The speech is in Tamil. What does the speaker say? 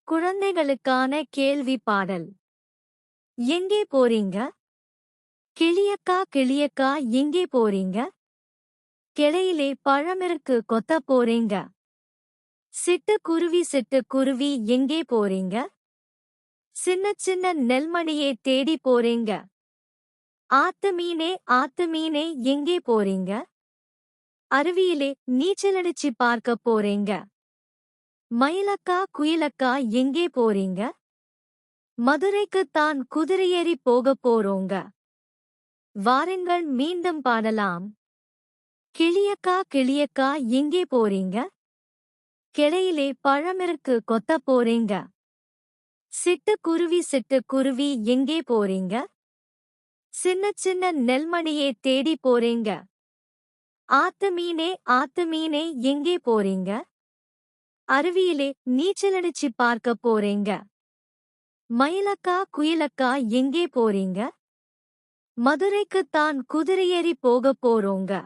குழந்தைகளுக்கான கேள்வி பாடல். எங்கே போறீங்க? கிளியக்கா கிளியக்கா எங்கே போறீங்க? கிளையிலே பழமிருக்கு கொத்தப் போறீங்க. சிட்டுக்குருவி எங்கே போறீங்க? சின்னச் சின்ன நெல்மணியே தேடி போறீங்க. ஆத்து மீனே எங்கே போறீங்க? அருவியிலே நீச்சலடிச்சு பார்க்க போறீங்க. மயிலக்கா குயிலக்கா எங்கே போறீங்க? மதுரைக்குத்தான் குதிரையேறி போகப் போறோங்க. வாருங்கள் மீண்டும் பாடலாம். கிளியக்கா கிளியக்கா எங்கே போறீங்க? கிளையிலே பழமிருக்கு கொத்தப் போறீங்க. சிட்டுக்குருவி எங்கே போறீங்க? சின்னச் சின்ன நெல்மணியே தேடி போறீங்க. ஆத்து மீனே எங்கே போறீங்க? அருவியிலே நீச்சலடிச்சு பார்க்க போறீங்க. மயிலக்கா குயிலக்கா எங்கே போறீங்க? மதுரைக்குத்தான் குதிரையேறி போகப் போறோங்க.